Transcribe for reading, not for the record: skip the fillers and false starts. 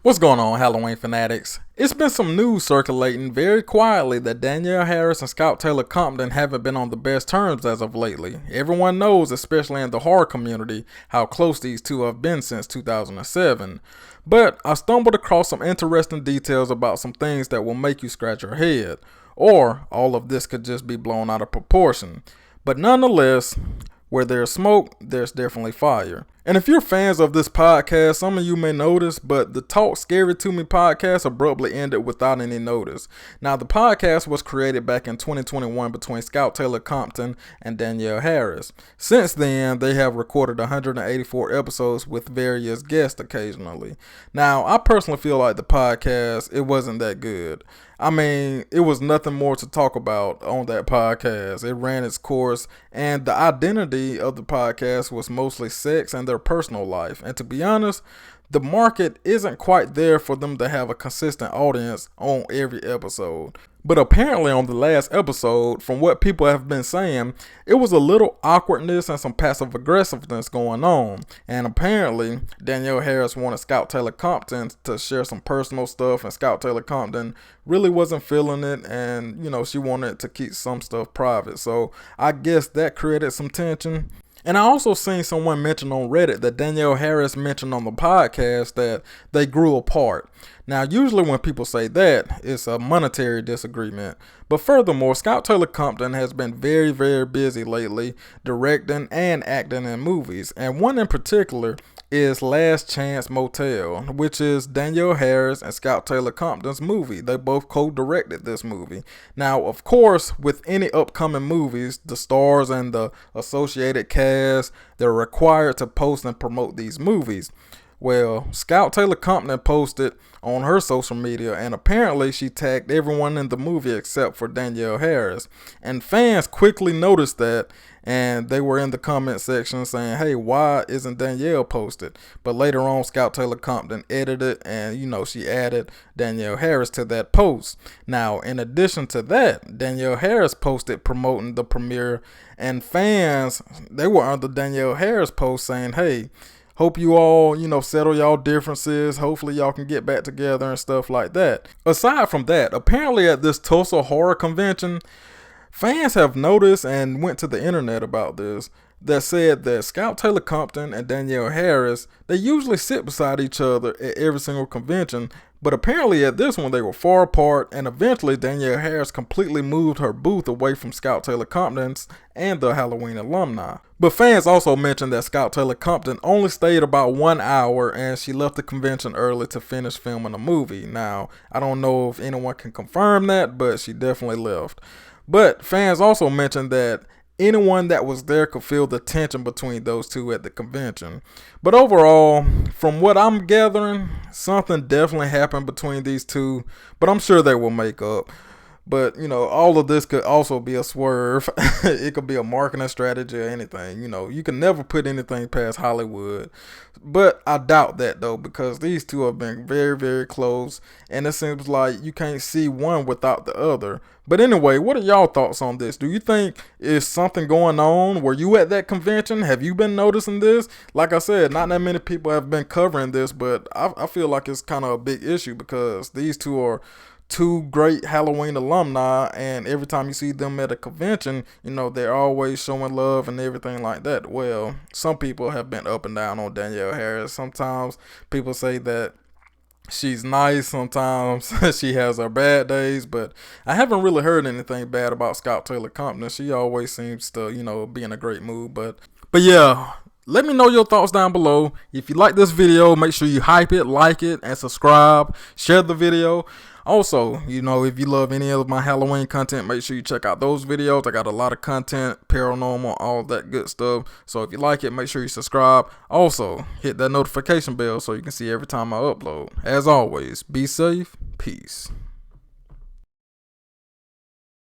What's going on, Halloween fanatics? It's been some news circulating very quietly that Danielle Harris and Scout Taylor Compton haven't been on the best terms as of lately. Everyone knows, especially in the horror community, how close these two have been since 2007. But I stumbled across some interesting details about some things that will make you scratch your head. Or all of this could just be blown out of proportion. But nonetheless, where there's smoke, there's definitely fire. And if you're fans of this podcast, some of you may notice, but the Talk Scary to Me podcast abruptly ended without any notice. Now, the podcast was created back in 2021 between Scout Taylor Compton and Danielle Harris. Since then, they have recorded 184 episodes with various guests occasionally. Now, I personally feel like the podcast, it wasn't that good. I mean, it was nothing more to talk about on that podcast. It ran its course, and the identity of the podcast was mostly sex and their personal life. And to be honest, the market isn't quite there for them to have a consistent audience on every episode. But apparently on the last episode, from what people have been saying, it was a little awkwardness and some passive aggressiveness going on. And apparently, Danielle Harris wanted Scout Taylor Compton to share some personal stuff, and Scout Taylor Compton really wasn't feeling it, and she wanted to keep some stuff private. So I guess that created some tension. And I also seen someone mention on Reddit that Danielle Harris mentioned on the podcast that they grew apart. Now, usually when people say that, it's a monetary disagreement. But furthermore, Scout Taylor Compton has been very, very busy lately directing and acting in movies. And one in particular is Last Chance Motel, which is Danielle Harris and Scout Taylor Compton's movie. They both co-directed this movie. Now, of course, with any upcoming movies, the stars and the associated cast, they're required to post and promote these movies. Well, Scout Taylor Compton posted on her social media, and apparently she tagged everyone in the movie except for Danielle Harris. And fans quickly noticed that, and they were in the comment section saying, hey, why isn't Danielle posted? But later on, Scout Taylor Compton edited, and she added Danielle Harris to that post. Now, in addition to that, Danielle Harris posted promoting the premiere, and fans, they were under Danielle Harris post saying, hey, hope you all, settle y'all differences. Hopefully y'all can get back together and stuff like that. Aside from that, apparently at this Tulsa horror convention, fans have noticed and went to the internet about this, that said that Scout Taylor Compton and Danielle Harris, they usually sit beside each other at every single convention, but apparently at this one they were far apart, and eventually Danielle Harris completely moved her booth away from Scout Taylor Compton's and the Halloween alumni. But fans also mentioned that Scout Taylor Compton only stayed about 1 hour, and she left the convention early to finish filming a movie. Now, I don't know if anyone can confirm that, but she definitely left. But fans also mentioned that anyone that was there could feel the tension between those two at the convention. But overall, from what I'm gathering, something definitely happened between these two, but I'm sure they will make up. But, all of this could also be a swerve. It could be a marketing strategy or anything. You can never put anything past Hollywood. But I doubt that, though, because these two have been very, very close. And it seems like you can't see one without the other. But anyway, what are y'all thoughts on this? Do you think is something going on? Were you at that convention? Have you been noticing this? Like I said, not that many people have been covering this, but I feel like it's kind of a big issue because these two are two great Halloween alumni, and every time you see them at a convention, they're always showing love and everything like that. Well, some people have been up and down on Danielle Harris. Sometimes people say that she's nice, sometimes she has her bad days, but I haven't really heard anything bad about Scout Taylor Compton. She always seems to, be in a great mood. But yeah, let me know your thoughts down below. If you like this video, make sure you hype it, like it, and subscribe. Share the video. Also, if you love any of my Halloween content, make sure you check out those videos. I got a lot of content, paranormal, all that good stuff. So if you like it, make sure you subscribe. Also, hit that notification bell so you can see every time I upload. As always, be safe. Peace.